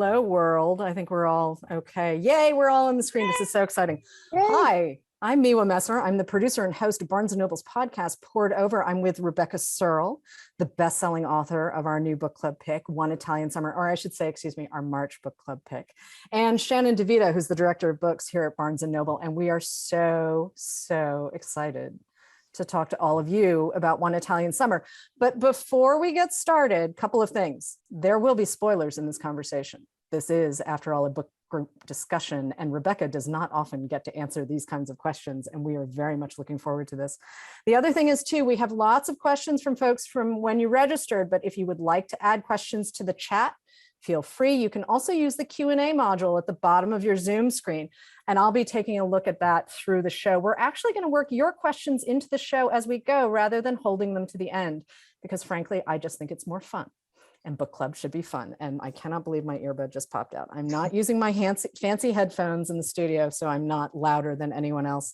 Hello, world. I think we're all okay. Yay, we're all on the screen. This is so exciting. Yay. Hi, I'm Miwa Messer. I'm the producer and host of Barnes & Noble's podcast, Poured Over. I'm with Rebecca Serle, the best-selling author of our new book club pick, One Italian Summer, or I should say, excuse me, our March book club pick. And Shannon Devito, who's the director of books here at Barnes & Noble. And we are so excited to talk to all of you about One Italian Summer. But before we get started, a couple of things. There will be spoilers in this conversation. This is, after all, a book group discussion, and Rebecca does not often get to answer these kinds of questions, and we are very much looking forward to this. The other thing is, too, we have lots of questions from folks from when you registered, but if you would like to add questions to the chat, feel free. You can also use the Q&A module at the bottom of your Zoom screen, and I'll be taking a look at that through the show. We're actually going to work your questions into the show as we go rather than holding them to the end, because frankly, I just think it's more fun, and book club should be fun. And I cannot believe my earbud just popped out. I'm not using my fancy headphones in the studio, so I'm not louder than anyone else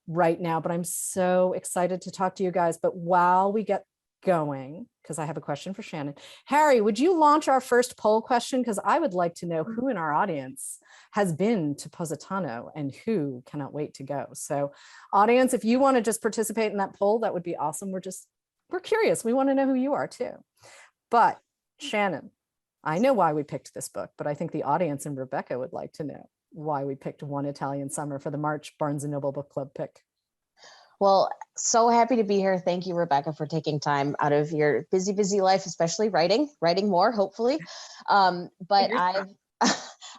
right now, but I'm so excited to talk to you guys. But while we get going, because I have a question for Shannon. Harry, would you launch our first poll question? Because I would like to know who in our audience has been to Positano and who cannot wait to go. So audience, if you want to just participate in that poll, that would be awesome. We're curious. We want to know who you are too. But Shannon, I know why we picked this book, but I think the audience and Rebecca would like to know why we picked One Italian Summer for the March Barnes & Noble Book Club pick. Well, so happy to be here. Thank you, Rebecca, for taking time out of your busy life, especially writing more, hopefully. But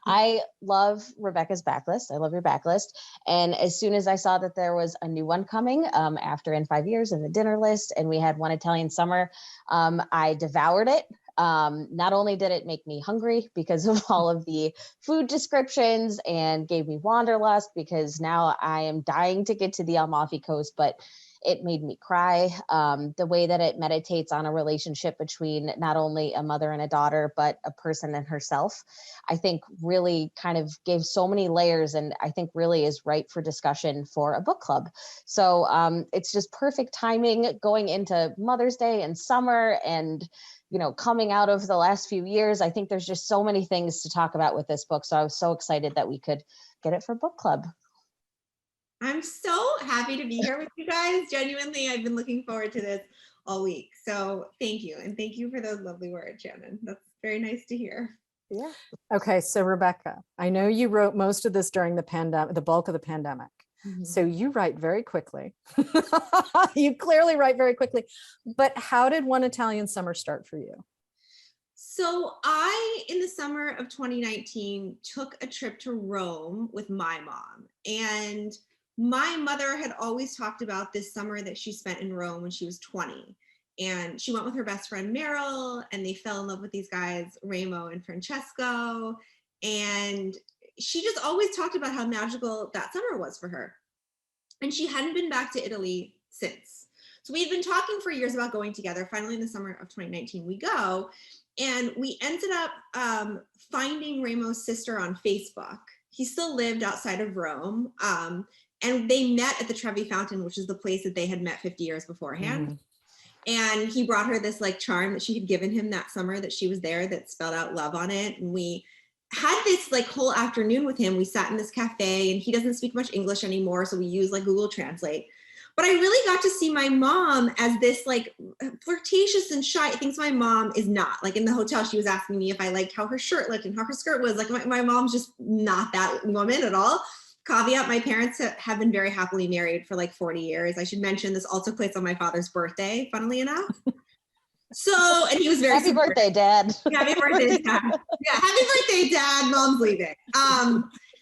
I love Rebecca's backlist. I love your backlist. And as soon as I saw that there was a new one coming after In 5 Years and the dinner list, and we had One Italian Summer, I devoured it. Not only did it make me hungry because of all of the food descriptions and gave me wanderlust because now I am dying to get to the Amalfi Coast, but it made me cry. The way that it meditates on a relationship between not only a mother and a daughter, but a person and herself, I think really kind of gave so many layers, and I think really is ripe for discussion for a book club. So it's just perfect timing going into Mother's Day and summer and coming out of the last few years. I think there's just so many things to talk about with this book. So I was so excited that we could get it for book club. I'm so happy to be here with you guys. Genuinely, I've been looking forward to this all week. So thank you. And thank you for those lovely words, Shannon. That's very nice to hear. Yeah. Okay. So Rebecca, I know you wrote most of this during the pandemic, the bulk of the pandemic. Mm-hmm. So you write very quickly. You clearly write very quickly. But how did One Italian Summer start for you? So I, in the summer of 2019, took a trip to Rome with my mom. And my mother had always talked about this summer that she spent in Rome when she was 20. And she went with her best friend, Meryl, and they fell in love with these guys, Remo and Francesco. And she just always talked about how magical that summer was for her. And she hadn't been back to Italy since. So we had been talking for years about going together. Finally, in the summer of 2019, we go. And we ended up finding Remo's sister on Facebook. He still lived outside of Rome. And they met at the Trevi Fountain, which is the place that they had met 50 years beforehand. Mm-hmm. And he brought her this charm that she had given him that summer that she was there that spelled out love on it. And we had this whole afternoon with him. We sat in this cafe, and he doesn't speak much English anymore, so we use Google Translate. But I really got to see my mom as this flirtatious and shy things my mom is not. In the hotel, she was asking me if I liked how her shirt looked and how her skirt was. My mom's just not that woman at all. Caveat, my parents have been very happily married for 40 years. I should mention this also plays on my father's birthday, funnily enough. So, and he was very happy birthday, Dad. Yeah, happy birthday, Dad. Yeah, happy birthday, Dad. Mom's leaving.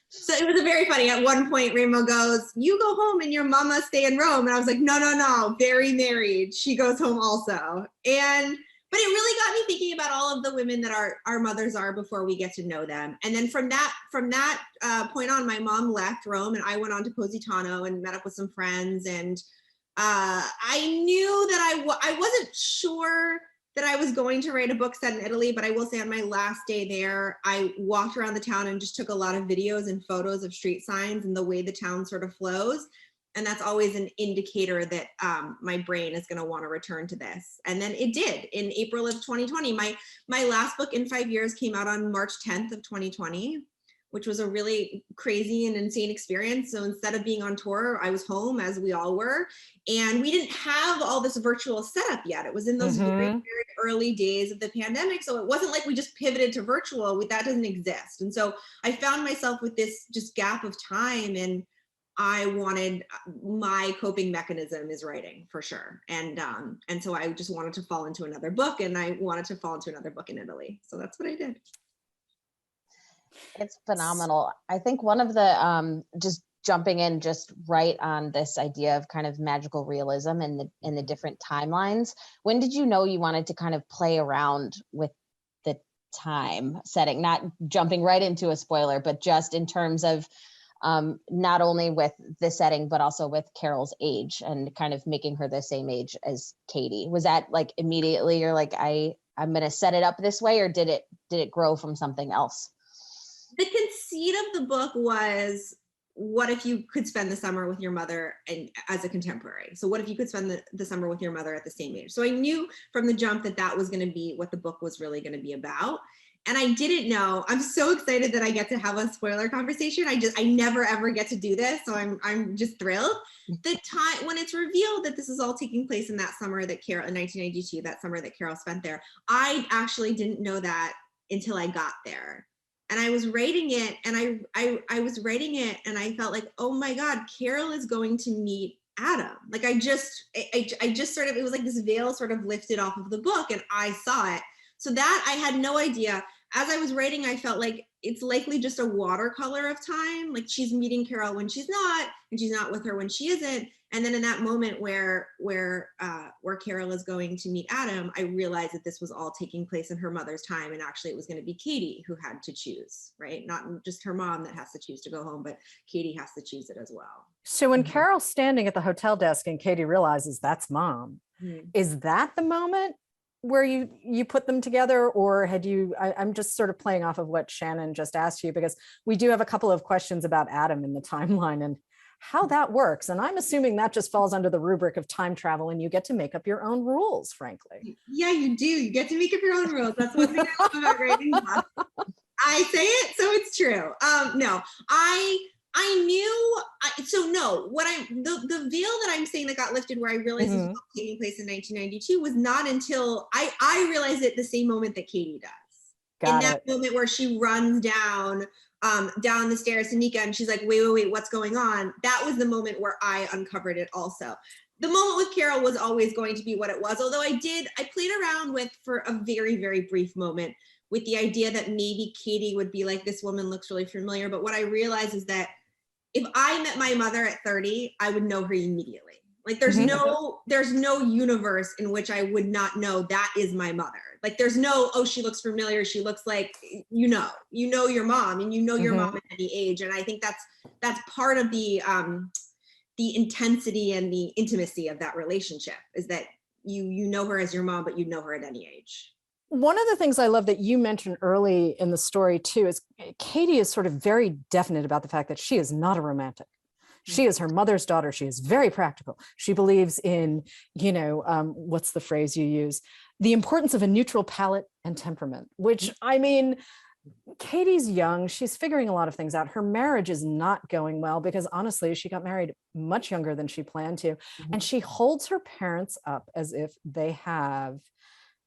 So it was very funny. At one point, Remo goes, "You go home and your mama stay in Rome." And I was like, no, very married. She goes home also. But it really got me thinking about all of the women that our mothers are before we get to know them. And then from that point on, my mom left Rome and I went on to Positano and met up with some friends. And I knew that I wasn't sure that I was going to write a book set in Italy, but I will say on my last day there, I walked around the town and just took a lot of videos and photos of street signs and the way the town sort of flows. And that's always an indicator that my brain is going to want to return to this. And then it did in April of 2020. My last book in 5 years came out on March 10th of 2020, which was a really crazy and insane experience. So instead of being on tour, I was home, as we all were. And we didn't have all this virtual setup yet. It was in those very, very early days of the pandemic. So it wasn't like we just pivoted to virtual. That doesn't exist. And so I found myself with this just gap of time, and I wanted, my coping mechanism is writing for sure. And so I just wanted to fall into another book, and I wanted to fall into another book in Italy. So that's what I did. It's phenomenal. I think one of the, just jumping in just right on this idea of kind of magical realism and the different timelines. When did you know you wanted to kind of play around with the time setting, not jumping right into a spoiler, but just in terms of not only with the setting, but also with Carol's age and kind of making her the same age as Katie? Was that like immediately you're like, I'm going to set it up this way, or did it grow from something else? The conceit of the book was, what if you could spend the summer with your mother and as a contemporary? So what if you could spend the summer with your mother at the same age? So I knew from the jump that was going to be what the book was really going to be about. And I didn't know. I'm so excited that I get to have a spoiler conversation. I never ever get to do this, so I'm just thrilled. The time when it's revealed that this is all taking place in that summer that Carol, in 1992, that summer that Carol spent there, I actually didn't know that until I got there. And I was writing it, and I was writing it, and I felt like, oh my God, Carol is going to meet Adam. Like I just sort of, it was like this veil sort of lifted off of the book, and I saw it. So that I had no idea. As I was writing, I felt like it's likely just a watercolor of time. Like she's meeting Carol when she's not, and she's not with her when she isn't. And then in that moment where Carol is going to meet Adam, I realized that this was all taking place in her mother's time. And actually it was going to be Katie who had to choose, right? Not just her mom that has to choose to go home, but Katie has to choose it as well. So when Carol's standing at the hotel desk and Katie realizes that's mom, is that the moment where you put them together, or had you, I'm just sort of playing off of what Shannon just asked you, because we do have a couple of questions about Adam in the timeline and how that works. And I'm assuming that just falls under the rubric of time travel, and you get to make up your own rules, frankly. Yeah, you do. You get to make up your own rules. That's one thing I love about writing books. I say it, so it's true. No, I knew, the veil that I'm saying that got lifted where I realized this was taking place in 1992 was not until I realized it the same moment that Katie does. That moment where she runs down the stairs to Nika, and she's like, wait, what's going on? That was the moment where I uncovered it also. The moment with Carol was always going to be what it was, although I played around with, for a very, very brief moment, with the idea that maybe Katie would be like, this woman looks really familiar. But what I realized is that if I met my mother at 30, I would know her immediately. Like there's no universe in which I would not know that is my mother. Like there's no, oh, she looks familiar. She looks like, you know your mom, and you know your mom at any age. And I think that's part of the intensity and the intimacy of that relationship, is that you know her as your mom, but you know her at any age. One of the things I love that you mentioned early in the story too is Katie is sort of very definite about the fact that she is not a romantic. She is her mother's daughter. She is very practical. She believes in, what's the phrase you use? The importance of a neutral palate and temperament, which, I mean, Katie's young. She's figuring a lot of things out. Her marriage is not going well because honestly, she got married much younger than she planned to. And she holds her parents up as if they have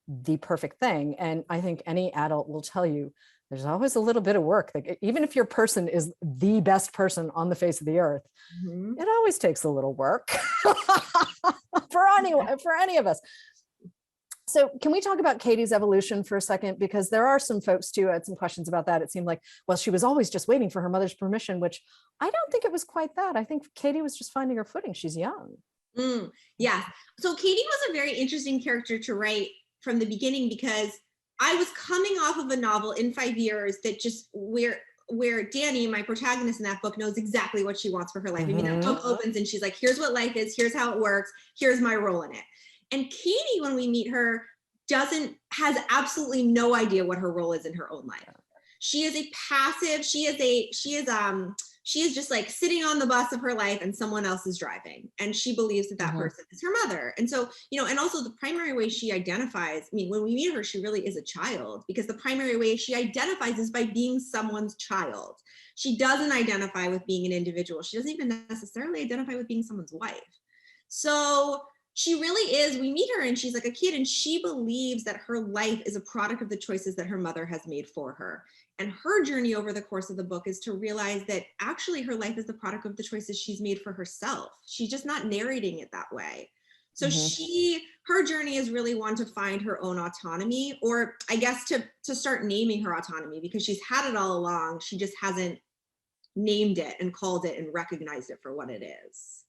the perfect thing. And I think any adult will tell you there's always a little bit of work. Like, even if your person is the best person on the face of the earth, it always takes a little work for any of us. So can we talk about Katie's evolution for a second? Because there are some folks too had some questions about that. It seemed like, well, she was always just waiting for her mother's permission, which I don't think it was quite that. I think Katie was just finding her footing. She's young. Yeah. So Katie was a very interesting character to write from the beginning, because I was coming off of a novel in 5 years that just where Dani, my protagonist in that book, knows exactly what she wants for her life. I mean, that book opens and she's like, here's what life is, here's how it works, here's my role in it. And Katie, when we meet her, has absolutely no idea what her role is in her own life. She is a passive, she is she is just like sitting on the bus of her life and someone else is driving. And she believes that that person is her mother. And so, you know, and also the primary way she identifies, I mean, when we meet her, she really is a child, because the primary way she identifies is by being someone's child. She doesn't identify with being an individual. She doesn't even necessarily identify with being someone's wife. So she really is, we meet her and she's like a kid, and she believes that her life is a product of the choices that her mother has made for her. And her journey over the course of the book is to realize that actually her life is the product of the choices she's made for herself. She's just not narrating it that way. So her journey is really one to find her own autonomy, or I guess to start naming her autonomy, because she's had it all along. She just hasn't named it and called it and recognized it for what it is.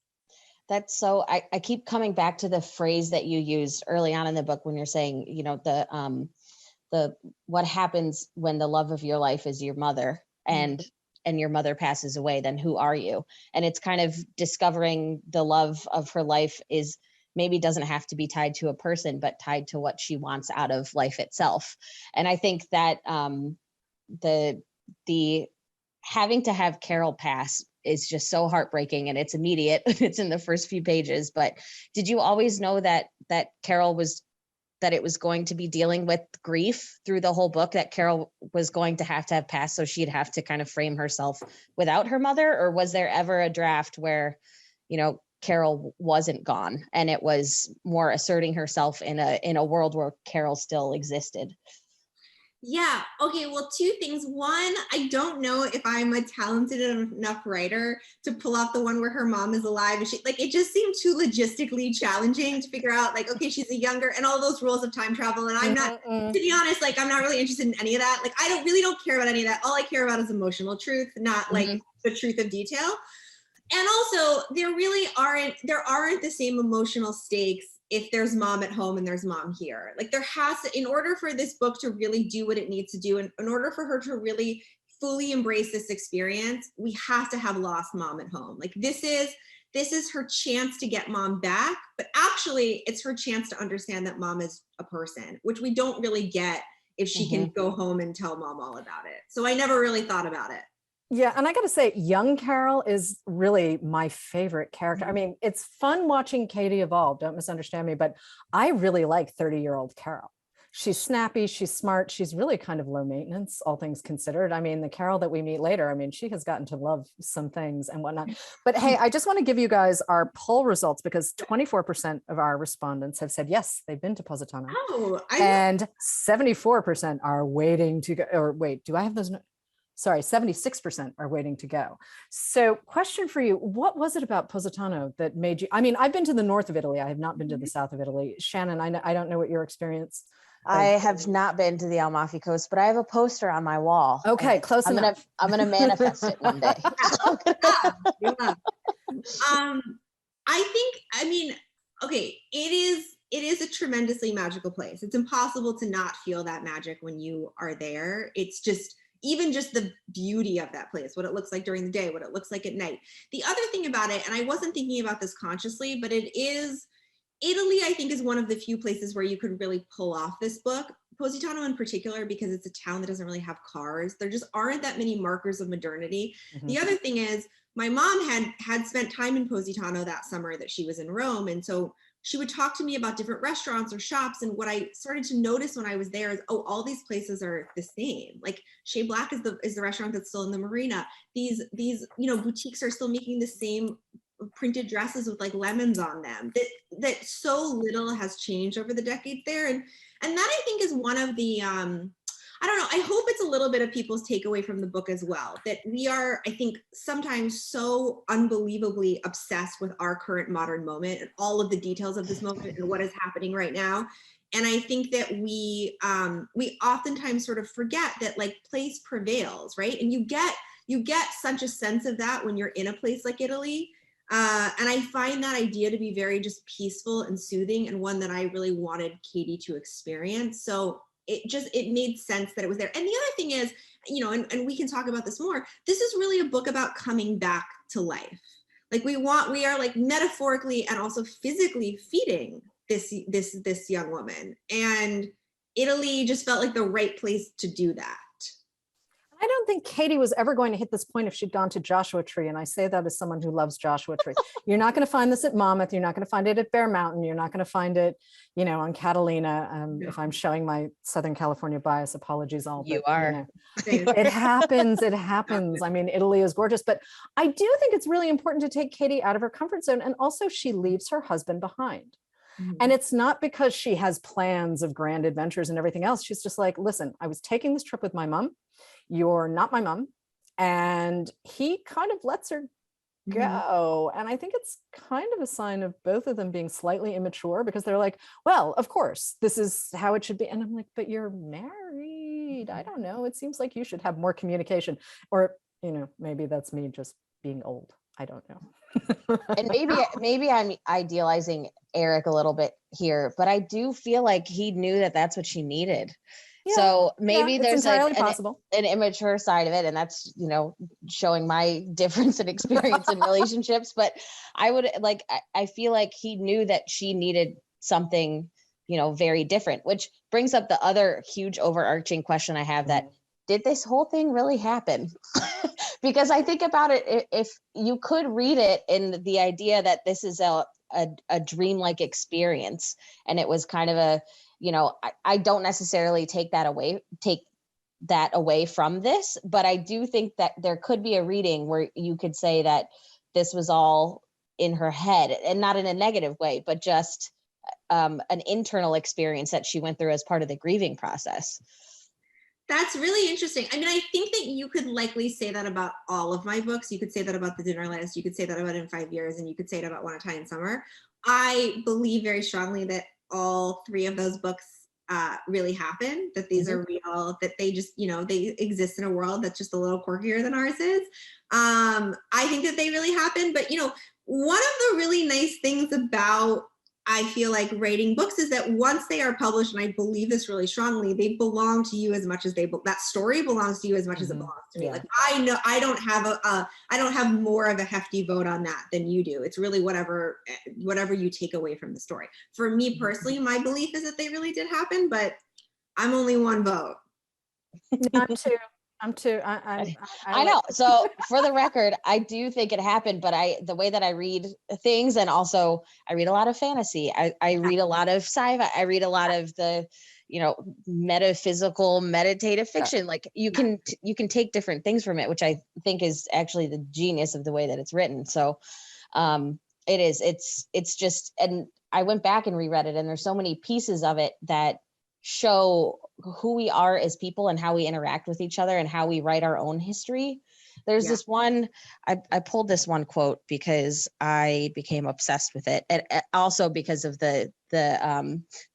That's so, I keep coming back to the phrase that you used early on in the book when you're saying, you know, the what happens when the love of your life is your mother, and your mother passes away, then who are you? And it's kind of discovering the love of her life is maybe doesn't have to be tied to a person, but tied to what she wants out of life itself. And I think that the having to have Carol pass is just so heartbreaking, and it's immediate. It's in the first few pages. But did you always know that Carol was, that it was going to be dealing with grief through the whole book, that Carol was going to have passed, so she'd have to kind of frame herself without her mother? Or was there ever a draft where, you know, Carol wasn't gone and it was more asserting herself in a world where Carol still existed? Yeah. Okay. Well, two things. One, I don't know if I'm a talented enough writer to pull off the one where her mom is alive. And she, like, it just seemed too logistically challenging to figure out, like, okay, she's a younger, and all those rules of time travel. And I'm not, to be honest, like, I'm not really interested in any of that. Like, I don't care about any of that. All I care about is emotional truth, not like the truth of detail. And also, there aren't the same emotional stakes if there's mom at home and there's mom here. Like, there has to, in order for this book to really do what it needs to do, and in order for her to really fully embrace this experience, we have to have lost mom at home. Like, this is her chance to get mom back, but actually it's her chance to understand that mom is a person, which we don't really get if she can go home and tell mom all about it. So I never really thought about it. Yeah, and I got to say, young Carol is really my favorite character. I mean, it's fun watching Katie evolve, don't misunderstand me, but I really like 30-year-old Carol. She's snappy, she's smart, she's really kind of low maintenance, all things considered. I mean, the Carol that we meet later, I mean, she has gotten to love some things and whatnot. But hey, I just want to give you guys our poll results, because 24% of our respondents have said yes, they've been to Positano. Oh, and 74% are waiting to go, or wait, do I have those? Sorry, 76% are waiting to go. So question for you, what was it about Positano that made you, I mean, I've been to the north of Italy. I have not been to the south of Italy. Shannon, I don't know what your experience. I have not been to the Amalfi Coast, but I have a poster on my wall. Okay, close enough. I'm gonna manifest it one day. I think, I mean, okay, it is a tremendously magical place. It's impossible to not feel that magic when you are there. It's just, even just the beauty of that place, what it looks like during the day, what it looks like at night. The other thing about it, and I wasn't thinking about this consciously, but it is, Italy, I think, is one of the few places where you could really pull off this book. Positano in particular, because it's a town that doesn't really have cars. There just aren't that many markers of modernity. The other thing is, my mom had spent time in Positano that summer that she was in Rome. And so she would talk to me about different restaurants or shops. And what I started to notice when I was there is, oh, all these places are the same. Like Chez Black is the restaurant that's still in the marina. These, you know, boutiques are still making the same printed dresses with like lemons on them. That so little has changed over the decades there. And that, I think, is one of the, I don't know, I hope it's a little bit of people's takeaway from the book as well, that we are, I think, sometimes so unbelievably obsessed with our current modern moment and all of the details of this moment and what is happening right now. And I think that we oftentimes sort of forget that, like, place prevails, right? And you get such a sense of that when you're in a place like Italy. And I find that idea to be very just peaceful and soothing, and one that I really wanted Katie to experience. So it made sense that it was there. And the other thing is, you know, and we can talk about this more, this is really a book about coming back to life. Like, we are like metaphorically and also physically feeding this young woman, and Italy just felt like the right place to do that. I don't think Katie was ever going to hit this point if she'd gone to Joshua Tree. And I say that as someone who loves Joshua Tree. You're not going to find this at Monmouth. You're not going to find it at Bear Mountain. You're not going to find it, on Catalina. If I'm showing my Southern California bias, apologies all. You but, are. It happens. It happens. I mean, Italy is gorgeous, but I do think it's really important to take Katie out of her comfort zone. And also she leaves her husband behind. And it's not because she has plans of grand adventures and everything else. She's just like, listen, I was taking this trip with my mom. You're not my mom. And he kind of lets her go. And I think it's kind of a sign of both of them being slightly immature, because they're like, well, of course, this is how it should be. And I'm like, but you're married. I don't know. It seems like you should have more communication. Or, maybe that's me just being old. I don't know. And maybe I'm idealizing Eric a little bit here, but I do feel like he knew that that's what she needed. Yeah, so maybe there's entirely like possible. An immature side of it, and that's showing my difference in experience in relationships. But I feel like he knew that she needed something very different, which brings up the other huge overarching question I have: that did this whole thing really happen? Because I think about it, if you could read it in the idea that this is a dreamlike experience, and it was kind of a I don't necessarily take that away from this, but I do think that there could be a reading where you could say that this was all in her head, and not in a negative way, but just an internal experience that she went through as part of the grieving process. That's really interesting. I mean, I think that you could likely say that about all of my books. You could say that about The Dinner List. You could say that about In 5 Years, and you could say it about One Italian Summer. I believe very strongly that all three of those books really happen, that these are real, that they just, they exist in a world that's just a little quirkier than ours is. I think that they really happen. But, one of the really nice things about, I feel like, writing books is that once they are published, and I believe this really strongly, they belong to you as much as that story belongs to you as much as it belongs to me. Like, I know I don't have more of a hefty vote on that than you do. It's really whatever you take away from the story. For me personally, my belief is that they really did happen, but I'm only one vote. I'm too. I know. So for the record, I do think it happened, but the way that I read things, and also I read a lot of fantasy. I read a lot of sci-fi. I read a lot of the, metaphysical, meditative fiction. Like you can take different things from it, which I think is actually the genius of the way that it's written. So it's just, and I went back and reread it, and there's so many pieces of it that show who we are as people and how we interact with each other and how we write our own history. There's this one, I pulled this one quote because I became obsessed with it, and also because of the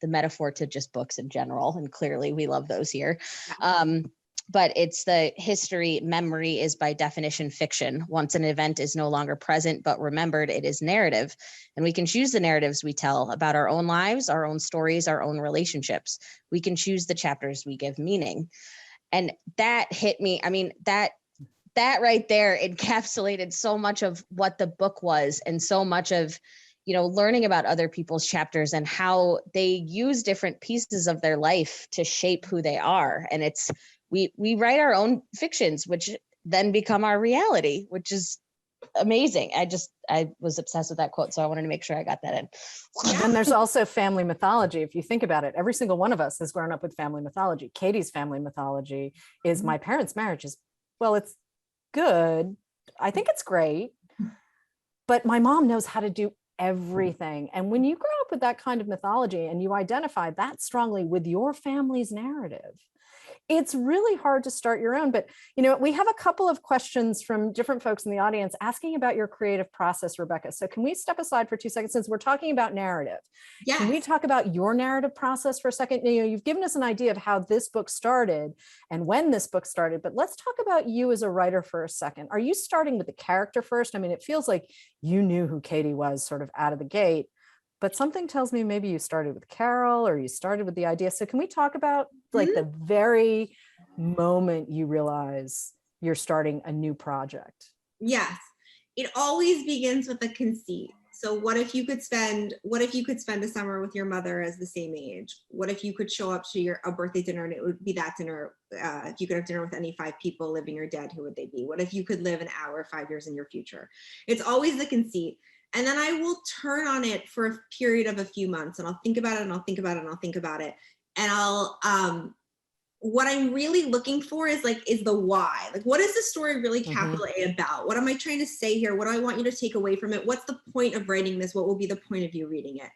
metaphor to just books in general, and clearly we love those here. But it's the history memory is by definition fiction. Once an event is no longer present but remembered, it is narrative. And we can choose the narratives we tell about our own lives, our own stories, our own relationships. We can choose the chapters we give meaning. And that hit me. I mean, that right there encapsulated so much of what the book was, and so much of, learning about other people's chapters and how they use different pieces of their life to shape who they are. And it's, we write our own fictions, which then become our reality, which is amazing. I was obsessed with that quote, so I wanted to make sure I got that in. And there's also family mythology. If you think about it, every single one of us has grown up with family mythology. Katie's family mythology is my parents' marriages. Well, it's good. I think it's great, but my mom knows how to do everything. And when you grow up with that kind of mythology and you identify that strongly with your family's narrative, it's really hard to start your own. But, we have a couple of questions from different folks in the audience asking about your creative process, Rebecca. So can we step aside for 2 seconds, since we're talking about narrative? Yes. Can we talk about your narrative process for a second? You've given us an idea of how this book started and when this book started, but let's talk about you as a writer for a second. Are you starting with the character first? I mean, it feels like you knew who Katie was sort of out of the gate, but something tells me maybe you started with Carol, or you started with the idea. So can we talk about the very moment you realize you're starting a new project? Yes. It always begins with a conceit. So what if you could spend a summer with your mother as the same age? What if you could show up to a birthday dinner and it would be that dinner? If you could have dinner with any 5 people, living or dead, who would they be? What if you could live an hour 5 years in your future? It's always the conceit. And then I will turn on it for a period of a few months, and I'll think about it and I'll think about it and I'll think about it. And what I'm really looking for is the why. Like, what is the story really capital A about? What am I trying to say here? What do I want you to take away from it? What's the point of writing this? What will be the point of you reading it?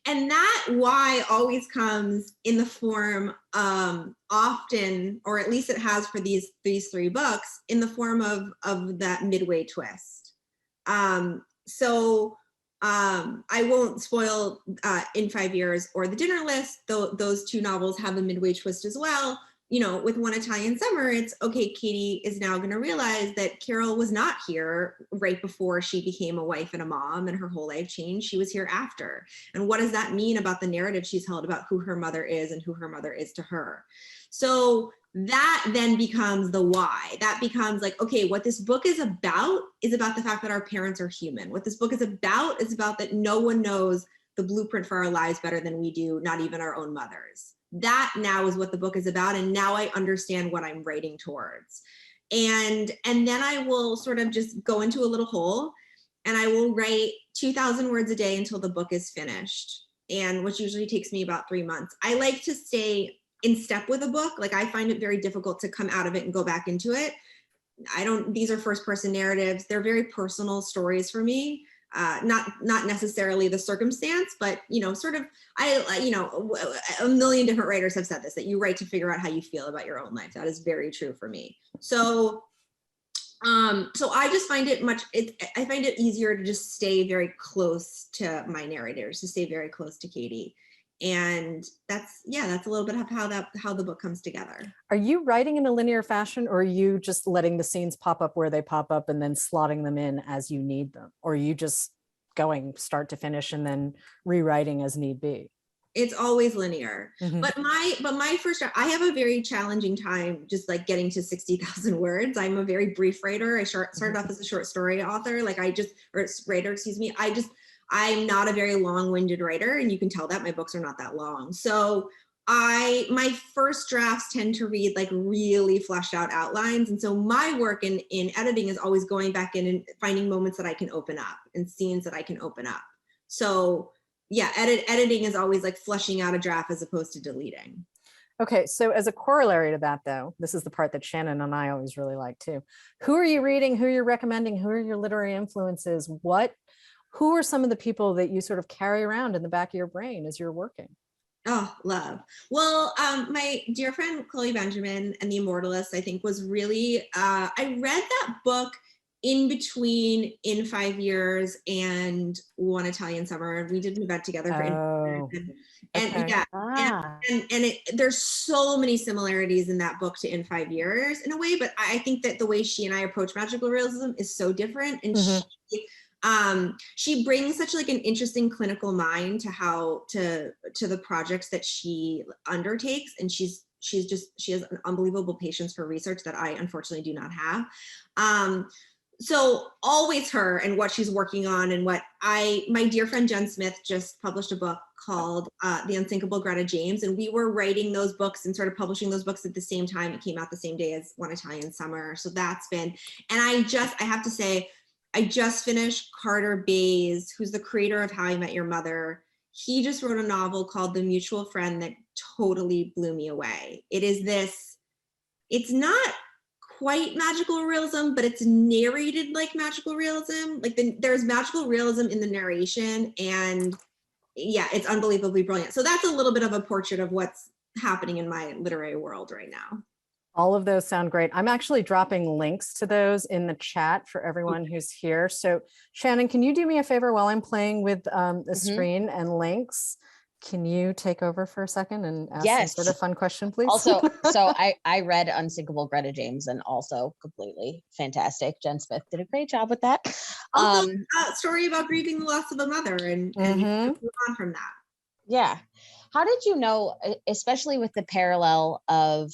And that why always comes in the form, often, or at least it has for these 3 books, in the form of that midway twist. I won't spoil In 5 Years or The Dinner List, though those 2 novels have a midway twist as well. You know, with One Italian Summer, it's okay, Katie is now going to realize that Carol was not here right before she became a wife and a mom and her whole life changed. She was here after. And what does that mean about the narrative she's held about who her mother is and who her mother is to her? So that then becomes the why. That becomes like, okay, what this book is about the fact that our parents are human. What this book is about that no one knows the blueprint for our lives better than we do, not even our own mothers. That now is what the book is about. And now I understand what I'm writing towards. And then I will sort of just go into a little hole and I will write 2,000 words a day until the book is finished. And which usually takes me about 3 months. I like to stay in step with a book. Like, I find it very difficult to come out of it and go back into it. These are first person narratives. They're very personal stories for me. Not necessarily the circumstance, but, you know, sort of, a million different writers have said this, that you write to figure out how you feel about your own life. That is very true for me. So I just find I find it easier to just stay very close to my narrators, to stay very close to Katie. And that's a little bit of how the book comes together. Are you writing in a linear fashion, or are you just letting the scenes pop up where they pop up and then slotting them in as you need them? Or are you just going start to finish and then rewriting as need be? It's always linear. But my first draft, I have a very challenging time just like getting to 60,000 words. I'm a very brief writer. I started off as a short story author, I'm not a very long-winded writer, and you can tell that my books are not that long. So my first drafts tend to read like really fleshed out outlines. And so my work in editing is always going back in and finding moments that I can open up and scenes that I can open up. So yeah, editing is always like fleshing out a draft as opposed to deleting. Okay, so as a corollary to that, though, this is the part that Shannon and I always really like too. Who are you reading? Who are you recommending? Who are your literary influences? Who are some of the people that you sort of carry around in the back of your brain as you're working? Oh, love. Well, my dear friend Chloe Benjamin and The Immortalists, I think, was really, I read that book in between In 5 Years and One Italian Summer. We did an event together for there's so many similarities in that book to In 5 Years in a way, but I think that the way she and I approach magical realism is so different. And she brings such like an interesting clinical mind to the projects that she undertakes, and she has an unbelievable patience for research that I unfortunately do not have. So always her and what she's working on, and my dear friend Jen Smith just published a book called The Unsinkable Greta James, and we were writing those books and sort of publishing those books at the same time. It came out the same day as One Italian Summer. So that's been, and I have to say, I just finished Carter Bays, who's the creator of How I Met Your Mother. He just wrote a novel called The Mutual Friend that totally blew me away. It's not quite magical realism, but it's narrated like magical realism. Like there's magical realism in the narration, and yeah, it's unbelievably brilliant. So that's a little bit of a portrait of what's happening in my literary world right now. All of those sound great. I'm actually dropping links to those in the chat for everyone who's here. So Shannon, can you do me a favor while I'm playing with the screen and links? Can you take over for a second and ask some sort of fun question, please? Also, so I read Unsinkable Greta James, and also completely fantastic. Jen Smith did a great job with that. Also, a story about grieving the loss of a mother and move on from that. Yeah. How did you know, especially with the parallel of,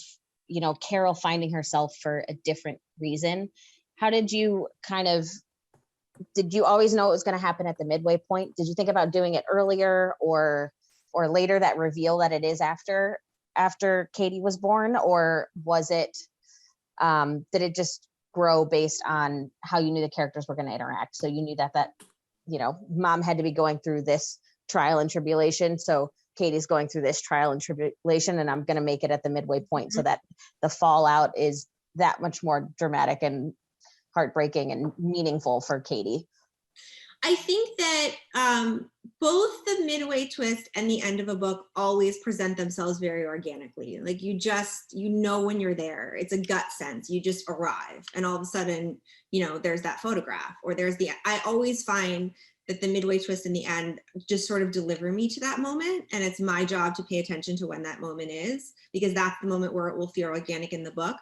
you know, Carol finding herself for a different reason, how did you kind of did you always know it was going to happen at the midway point? Did you think about doing it earlier or later, that reveal that it is after Katie was born? Or was it, did it just grow based on how you knew the characters were going to interact? So you knew that, you know, mom had to be going through this trial and tribulation. So Katie's going through this trial and tribulation, and I'm going to make it at the midway point so that the fallout is that much more dramatic and heartbreaking and meaningful for Katie. I think that both the midway twist and the end of a book always present themselves very organically. Like you know when you're there. It's a gut sense. You just arrive, and all of a sudden, you know, there's that photograph, or I always find that the midway twist and the end just sort of deliver me to that moment. And it's my job to pay attention to when that moment is, because that's the moment where it will feel organic in the book.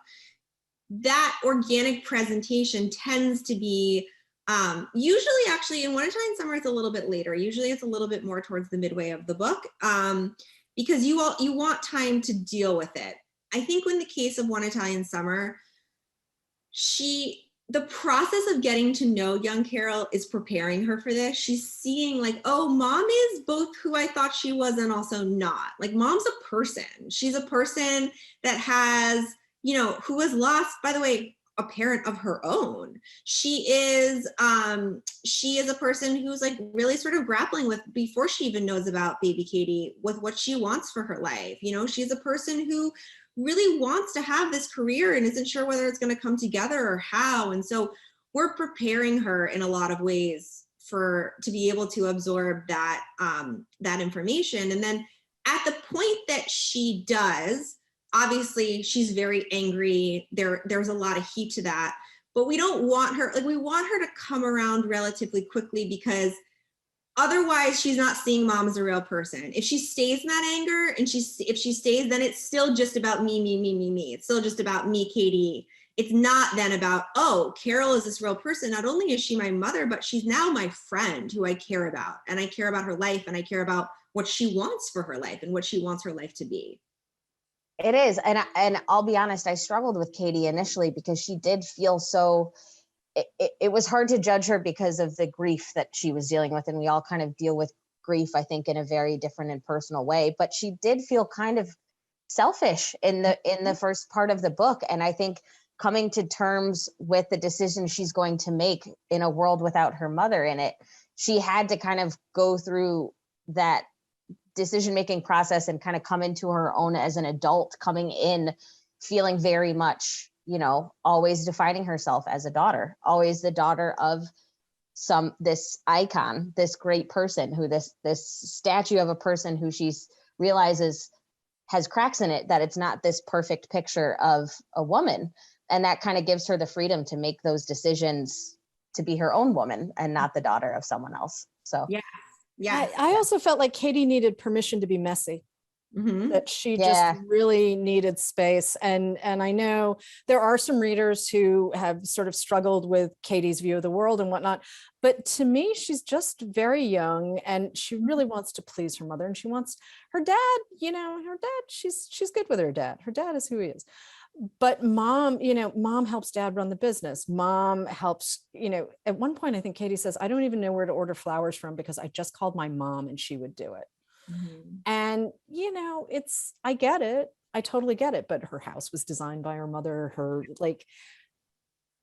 That organic presentation tends to be usually, actually, in One Italian Summer, it's a little bit later. Usually it's a little bit more towards the midway of the book, because you want time to deal with it. I think in the case of One Italian Summer, the process of getting to know young Carol is preparing her for this. She's seeing like, oh, mom is both who I thought she was and also not. Like, mom's a person. She's a person that has, you know, who has lost, by the way, a parent of her own. She is a person who's like really sort of grappling with, before she even knows about baby Katie, with what she wants for her life. You know, she's a person who really wants to have this career and isn't sure whether it's going to come together or how. And so we're preparing her in a lot of ways to be able to absorb that information. And then at the point that she does, obviously she's very angry. There's a lot of heat to that, but we don't want her, like, we want her to come around relatively quickly, because otherwise she's not seeing mom as a real person. If she stays in that anger and if she stays, then it's still just about me. It's still just about me, Katie. It's not then about, oh, Carol is this real person. Not only is she my mother, but she's now my friend who I care about, and I care about her life, and I care about what she wants for her life and what she wants her life to be. It is. And I'll be honest, I struggled with Katie initially because she did feel so, it was hard to judge her because of the grief that she was dealing with. And we all kind of deal with grief, I think, in a very different and personal way. But she did feel kind of selfish in the first part of the book. And I think coming to terms with the decision she's going to make in a world without her mother in it, she had to kind of go through that decision-making process and kind of come into her own as an adult, coming in feeling very much, you know, always defining herself as a daughter, always the daughter of this icon, this great person, who this statue of a person who she realizes has cracks in it, that it's not this perfect picture of a woman. And that kind of gives her the freedom to make those decisions to be her own woman and not the daughter of someone else. So yeah. I also felt like Katie needed permission to be messy. Mm-hmm. That she just really needed space. And I know there are some readers who have sort of struggled with Katie's view of the world and whatnot, but to me, she's just very young and she really wants to please her mother, and she wants her dad, you know, she's good with her dad. Her dad is who he is. But mom, you know, mom helps dad run the business. Mom helps, you know, at one point, I think Katie says, I don't even know where to order flowers from because I just called my mom and she would do it. Mm-hmm. And, you know, I get it. I totally get it. But her house was designed by her mother.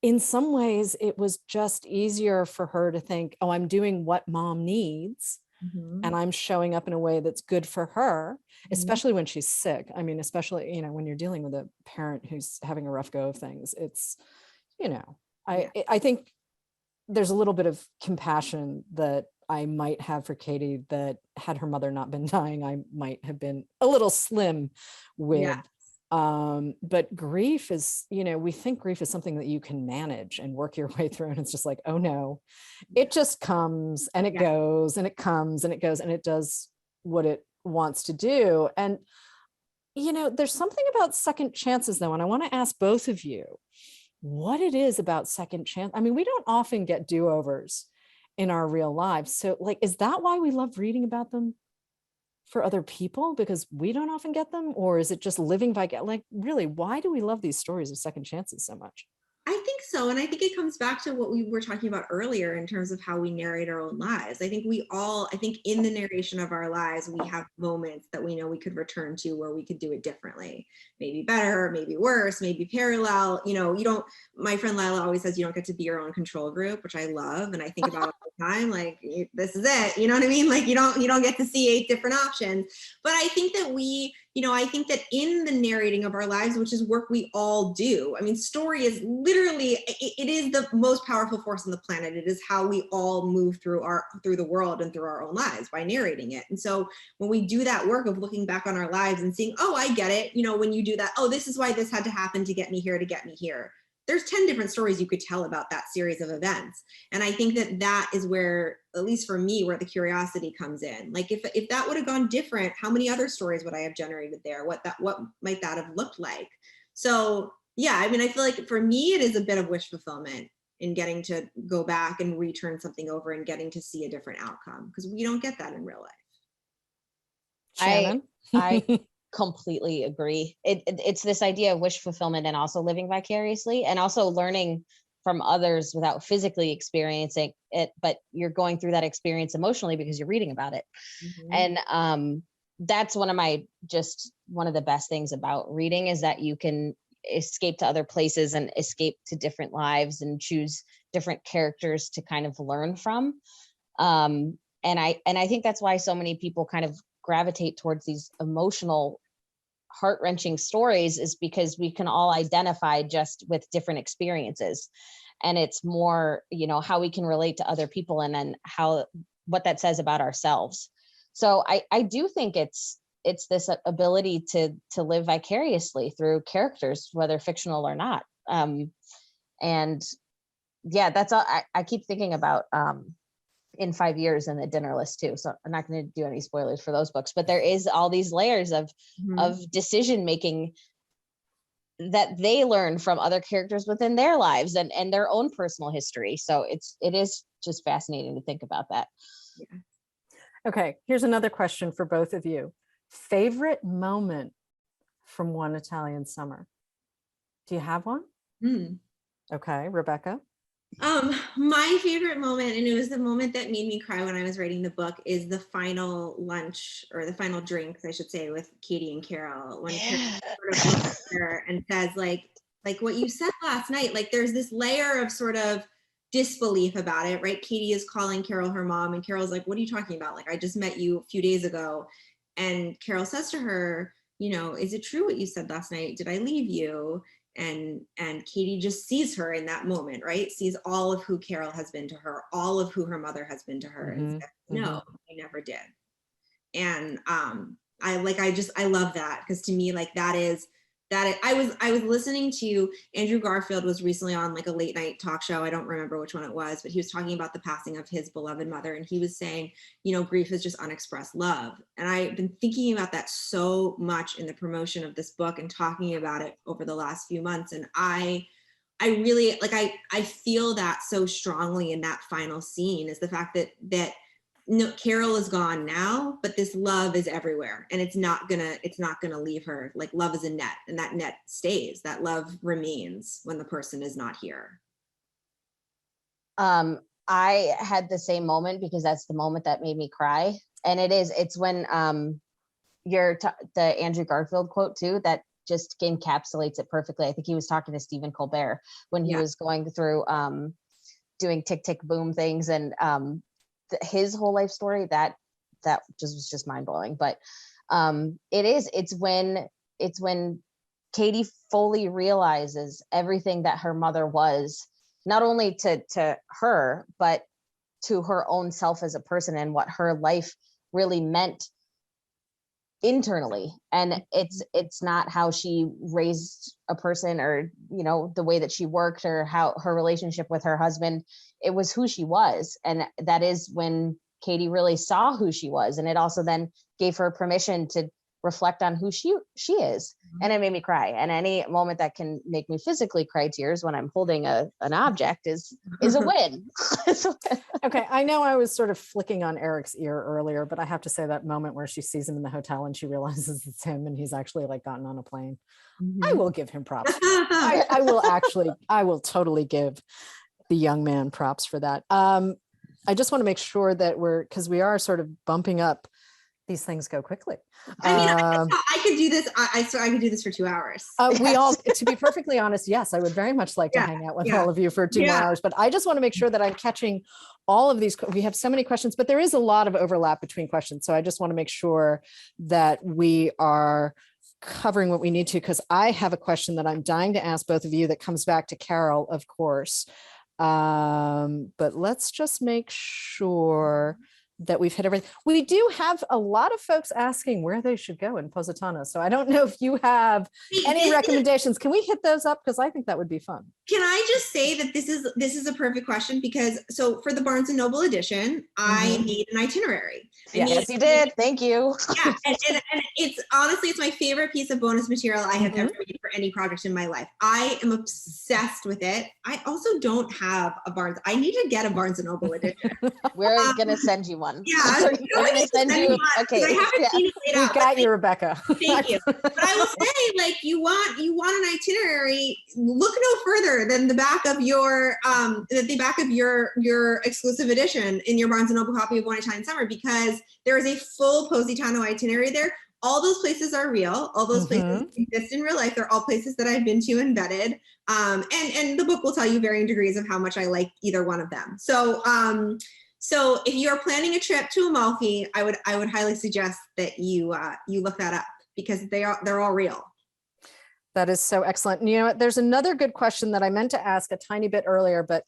In some ways, it was just easier for her to think, oh, I'm doing what mom needs. Mm-hmm. And I'm showing up in a way that's good for her, especially when she's sick. I mean, especially, you know, when you're dealing with a parent who's having a rough go of things, it's, you know, I think there's a little bit of compassion that I might have for Katie that had her mother not been dying, I might have been a little slim with. Yeah. But grief is, you know, we think grief is something that you can manage and work your way through. And it's just like, oh no, it just comes and it goes and it comes and it goes and it does what it wants to do. And, you know, there's something about second chances though. And I want to ask both of you what it is about second chance. I mean, we don't often get do-overs in our real lives. So like, is that why we love reading about them for other people, because we don't often get them? Or is it just living by, like, really, why do we love these stories of second chances so much? I think so. And I think it comes back to what we were talking about earlier in terms of how we narrate our own lives. I think in the narration of our lives, we have moments that we know we could return to where we could do it differently, maybe better, maybe worse, maybe parallel. My friend Lila always says you don't get to be your own control group, which I love. And I think about it all the time, like, this is it. You know what I mean? Like, you don't get to see 8 different options. But I think that I think that in the narrating of our lives, which is work we all do, I mean, story is literally, it is the most powerful force on the planet. It is how we all move through the world and through our own lives, by narrating it. And so when we do that work of looking back on our lives and seeing, oh, I get it. When you do that, oh, this is why this had to happen to get me here, to get me here. There's 10 different stories you could tell about that series of events. And I think that is where, at least for me, where the curiosity comes in. Like, if that would have gone different, how many other stories would I have generated there? What might that have looked like? So yeah, I mean, I feel like for me, it is a bit of wish fulfillment in getting to go back and return something over and getting to see a different outcome, because we don't get that in real life. Shannon? I completely agree. It's this idea of wish fulfillment and also living vicariously, and also learning from others without physically experiencing it, but you're going through that experience emotionally because you're reading about it. Mm-hmm. And that's one of the best things about reading, is that you can escape to other places and escape to different lives and choose different characters to kind of learn from. And I think that's why so many people kind of gravitate towards these emotional, heart-wrenching stories, is because we can all identify just with different experiences. And it's more, how we can relate to other people, and then what that says about ourselves. So I do think it's this ability to live vicariously through characters, whether fictional or not. And yeah, that's all I keep thinking about in 5 years in the dinner list too. So I'm not going to do any spoilers for those books, but there is all these layers of decision making that they learn from other characters within their lives and their own personal history. So it is just fascinating to think about that. Yeah. Okay, here's another question for both of you. Favorite moment from One Italian Summer? Do you have one? Okay, Rebecca? My favorite moment, and it was the moment that made me cry when I was writing the book, is the final lunch, or the final drinks, I should say, with Katie and Carol, when Carol sort of looks at her and says, like what you said last night, like there's this layer of sort of disbelief about it, right? Katie is calling Carol her mom, and Carol's like, what are you talking about? Like, I just met you a few days ago. And Carol says to her, is it true what you said last night? Did I leave you? And Katie just sees her in that moment, right? Sees all of who Carol has been to her, all of who her mother has been to her, and says, no, I never did. And I love that, because to me, like, I was listening to Andrew Garfield was recently on like a late night talk show. I don't remember which one it was, but he was talking about the passing of his beloved mother. And he was saying, grief is just unexpressed love. And I've been thinking about that so much in the promotion of this book and talking about it over the last few months. And I really, like, I feel that so strongly in that final scene, is the fact that no, Carol is gone now, but this love is everywhere, and it's not gonna leave her. Like, love is a net, and that net stays. That love remains when the person is not here. I had the same moment, because that's the moment that made me cry. And it's when the Andrew Garfield quote too, that just encapsulates it perfectly. I think he was talking to Stephen Colbert when he was going through doing tick tick boom things, and his whole life story, that was just mind-blowing. But it's when Katie fully realizes everything that her mother was, not only to her, but to her own self as a person, and what her life really meant internally. And it's not how she raised a person, or the way that she worked, or how her relationship with her husband. It was who she was. And that is when Katie really saw who she was. And it also then gave her permission to reflect on who she is. And it made me cry. And any moment that can make me physically cry tears when I'm holding an object is a win. Okay, I know I was sort of flicking on Eric's ear earlier, but I have to say that moment where she sees him in the hotel and she realizes it's him and he's actually like gotten on a plane. I will give him props. I will totally give the young man props for that. I just want to make sure that because we are sort of bumping up. These things go quickly. I mean, I could do this. I could do this for 2 hours. We all, to be perfectly honest, yes, I would very much like to hang out with all of you for 2 more hours, but I just want to make sure that I'm catching all of these. We have so many questions, but there is a lot of overlap between questions. So I just want to make sure that we are covering what we need to, because I have a question that I'm dying to ask both of you that comes back to Carol, of course. But let's just make sure that we've hit everything. We do have a lot of folks asking where they should go in Positano. So I don't know if you have any recommendations. Can we hit those up? Because I think that would be fun. Can I just say that this is a perfect question, because so for the Barnes and Noble edition, I made an itinerary. Yes, you did. Thank you. Yeah, and it's honestly, it's my favorite piece of bonus material I have ever made for any project in my life. I am obsessed with it. I also don't have a Barnes. I need to get a Barnes and Noble edition. We're gonna send you one. Yeah, we're gonna send you. Okay, I haven't seen it laid out. We got you, Rebecca. Thank you. But I will say, like, you want an itinerary. Look no further than the back of your your exclusive edition in your Barnes and Noble copy of One Italian Summer, because there is a full Positano itinerary there. All those places are real. All those places exist in real life. They're all places that I've been to and vetted. And the book will tell you varying degrees of how much I like either one of them. So so if you're planning a trip to Amalfi, I would highly suggest that you look that up, because they're all real. That is so excellent. And you know what? There's another good question that I meant to ask a tiny bit earlier, but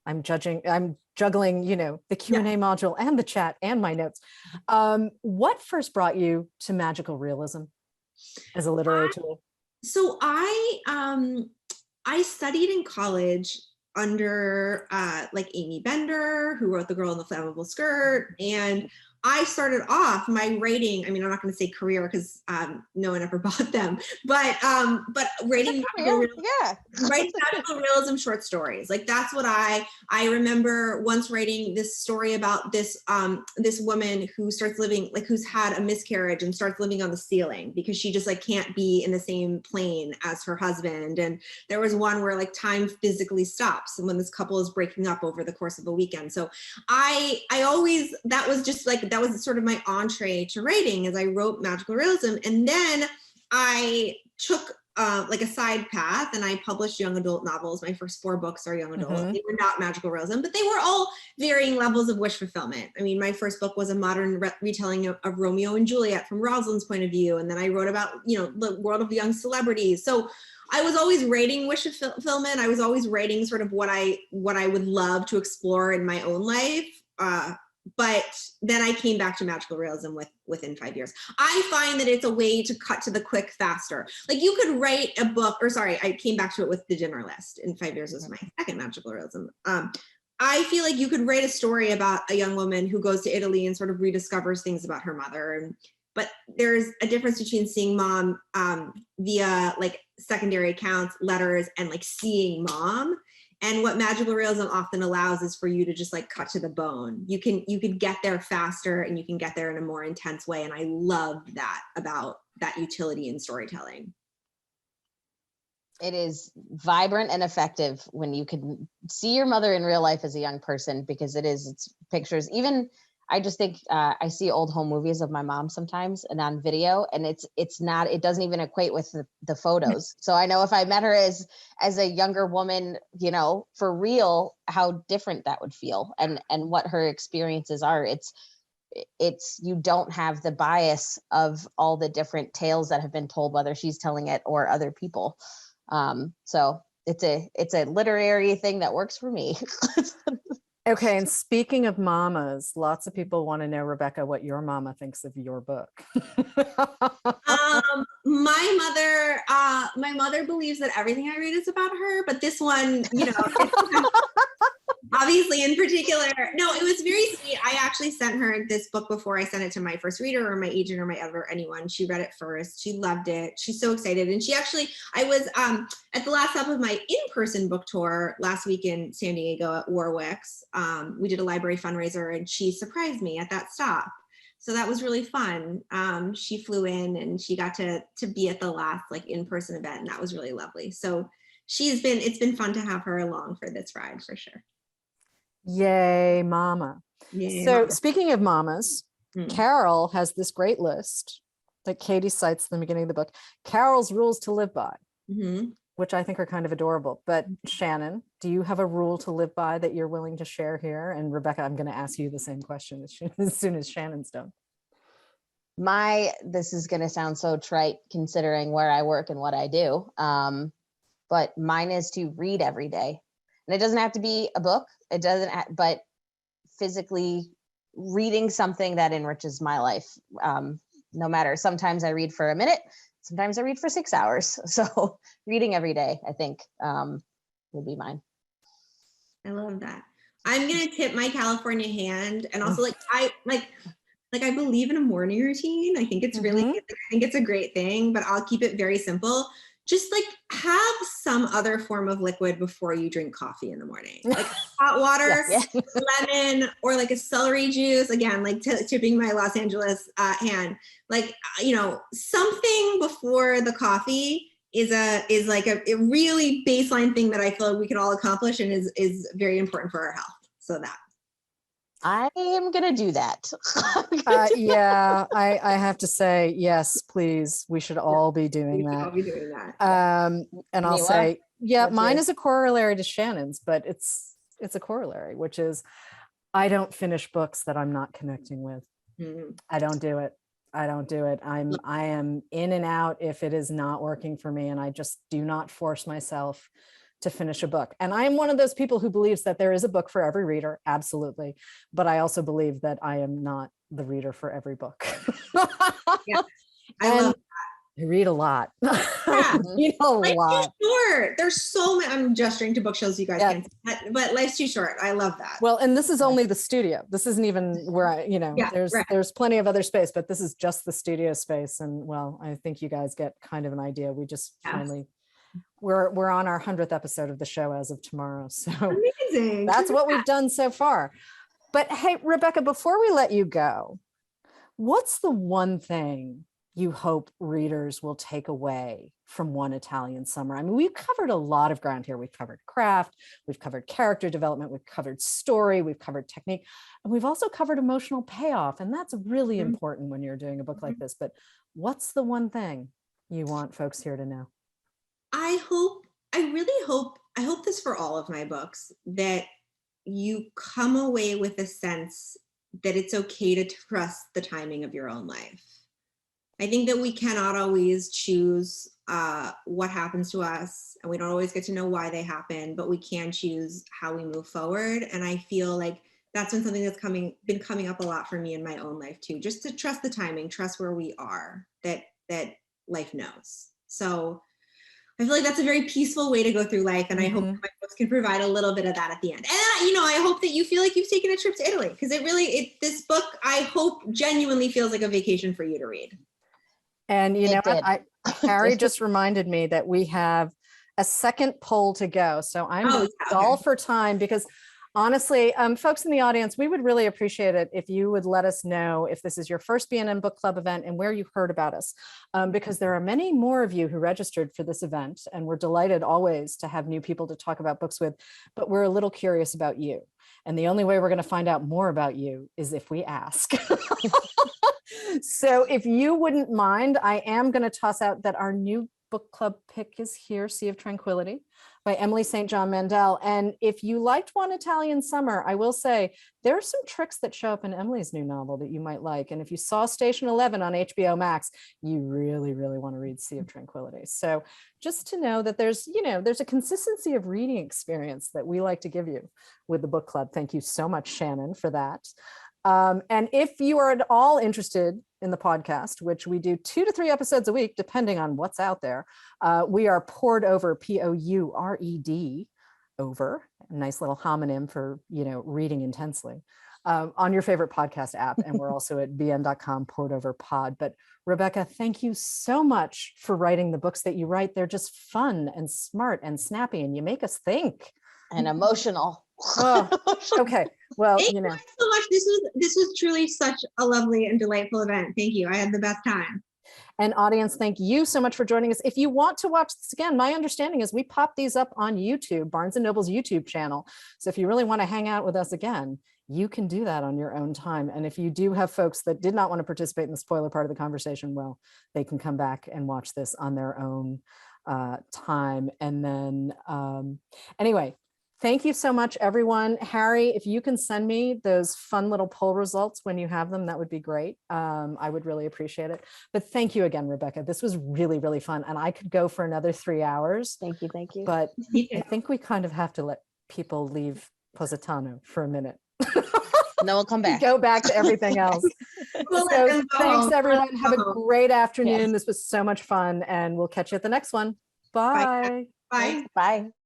I'm juggling, the Q&A module and the chat and my notes. What first brought you to magical realism as a literary tool? So I studied in college under like Amy Bender, who wrote The Girl in the Flammable Skirt, and I started off my writing. I mean, I'm not going to say career because no one ever bought them, but writing magical realism short stories. Like, that's what I remember once writing this story about this woman who starts living, like, who's had a miscarriage and starts living on the ceiling because she just like can't be in the same plane as her husband. And there was one where like time physically stops and when this couple is breaking up over the course of a weekend. So I always, that was just like, that was sort of my entree to writing, as I wrote magical realism. And then I took like a side path and I published young adult novels. My first 4 books are young adult. They were not magical realism, but they were all varying levels of wish fulfillment. I mean, my first book was a modern retelling of Romeo and Juliet from Rosalind's point of view. And then I wrote about, the world of young celebrities. So I was always writing wish fulfillment. I was always writing sort of what I would love to explore in my own life. But then I came back to magical realism within 5 years. I find that it's a way to cut to the quick faster. Like, you could write a book, I came back to it with The Dinner List. In 5 years was my second magical realism. I feel like you could write a story about a young woman who goes to Italy and sort of rediscovers things about her mother. But there's a difference between seeing mom via like secondary accounts, letters, and like seeing mom. And what magical realism often allows is for you to just like cut to the bone. You can get there faster and you can get there in a more intense way. And I loved that about that utility in storytelling. It is vibrant and effective when you can see your mother in real life as a young person, because it's pictures. Even I just think I see old home movies of my mom sometimes and on video, and it doesn't even equate with the photos. So I know if I met her as a younger woman, for real, how different that would feel and what her experiences are. It's you don't have the bias of all the different tales that have been told, whether she's telling it or other people. So it's a literary thing that works for me. Okay, and speaking of mamas, lots of people want to know, Rebecca, what your mama thinks of your book. My mother believes that everything I read is about her, but this one, obviously in particular. No, it was very sweet. I actually sent her this book before I sent it to my first reader or my agent or my editor, anyone. She read it first. She loved it. She's so excited. And I was at the last stop of my in-person book tour last week in San Diego at Warwick's. We did a library fundraiser and she surprised me at that stop. So that was really fun. She flew in and she got to be at the last like in-person event, and that was really lovely. So it's been fun to have her along for this ride for sure. Yay, mama. Yay, So mama. speaking of mamas, Carol has this great list that Katie cites in the beginning of the book, Carol's rules to live by, which I think are kind of adorable. But Shannon, do you have a rule to live by that you're willing to share here? And Rebecca, I'm going to ask you the same question as soon as Shannon's done. This is going to sound so trite considering where I work and what I do. But mine is to read every day. And it doesn't have to be a book. But physically reading something that enriches my life. No matter, sometimes I read for a minute, sometimes I read for 6 hours. So reading every day, I think, would be mine. I love that. I'm going to tip my California hand. And also I believe in a morning routine. I think it's really, I think it's a great thing, but I'll keep it very simple. Just like have some other form of liquid before you drink coffee in the morning, like hot water, lemon, or like a celery juice. Again, like tipping my Los Angeles hand, like, something before the coffee is like a really baseline thing that I feel like we can all accomplish and is very important for our health. So that. I am going to do that. Yeah, I have to say, yes, please. We should all be doing that. All be doing that. And I'll Miwa, say, mine yours? is a corollary to Shannon's, but it's a corollary, which is I don't finish books that I'm not connecting with. I don't do it. I am in and out if it is not working for me, and I just do not force myself to finish a book. And I am one of those people who believes that there is a book for every reader. Absolutely. But I also believe that I am not the reader for every book. Yeah, I love that. I read a lot. Yeah. I read a Life's lot. too short. There's so many. I'm gesturing to bookshelves you guys can't see, but life's too short. I love that. Well, and this is only the studio. This isn't even where there's plenty of other space, but this is just the studio space. And well, I think you guys get kind of an idea. We just finally we're on our 100th episode of the show as of tomorrow. So amazing. That's what we've done so far. But hey, Rebecca, before we let you go, what's the one thing you hope readers will take away from One Italian Summer? I mean, we've covered a lot of ground here. We've covered craft, we've covered character development, we've covered story, we've covered technique, and we've also covered emotional payoff. And that's really important when you're doing a book like this. But what's the one thing you want folks here to know? I hope this for all of my books, that you come away with a sense that it's okay to trust the timing of your own life. I think that we cannot always choose what happens to us, and we don't always get to know why they happen, but we can choose how we move forward. And I feel like that's been something that's been coming up a lot for me in my own life too, just to trust the timing, trust where we are, that life knows. So I feel like that's a very peaceful way to go through life. And I hope my books can provide a little bit of that at the end. And, I hope that you feel like you've taken a trip to Italy, because this book, I hope, genuinely feels like a vacation for you to read. And, Harry just reminded me that we have a second poll to go. So I'm all for time, because honestly, folks in the audience, we would really appreciate it if you would let us know if this is your first BNN Book Club event and where you heard about us, because there are many more of you who registered for this event, and we're delighted always to have new people to talk about books with, but we're a little curious about you. And the only way we're going to find out more about you is if we ask. So if you wouldn't mind, I am going to toss out that our new book club pick is here, Sea of Tranquility by Emily St. John Mandel. And if you liked One Italian Summer, I will say there are some tricks that show up in Emily's new novel that you might like. And if you saw Station 11 on HBO Max, you really, really want to read Sea of Tranquility. So just to know that there's a consistency of reading experience that we like to give you with the book club. Thank you so much, Shannon, for that. And if you are at all interested in the podcast, which we do 2 to 3 episodes a week, depending on what's out there, we are poured over, POURED over, nice little homonym for, reading intensely, on your favorite podcast app. And we're also at bn.com /pod. But Rebecca, thank you so much for writing the books that you write. They're just fun and smart and snappy, and you make us think. And emotional. Oh, okay. Well, Thank you guys so much. This was truly such a lovely and delightful event. Thank you. I had the best time. And audience, thank you so much for joining us. If you want to watch this again, my understanding is we pop these up on YouTube, Barnes & Noble's YouTube channel. So if you really want to hang out with us again, you can do that on your own time. And if you do have folks that did not want to participate in the spoiler part of the conversation, well, they can come back and watch this on their own time. And then anyway, thank you so much, everyone. Harry, if you can send me those fun little poll results when you have them, that would be great. I would really appreciate it. But thank you again, Rebecca. This was really, really fun. And I could go for another 3 hours. Thank you. Thank you. But I think we kind of have to let people leave Positano for a minute. And then we'll come back. Go back to everything else. We'll So let them go thanks, home. everyone. Have a great afternoon. Yes. This was so much fun. And we'll catch you at the next one. Bye. Bye. Bye.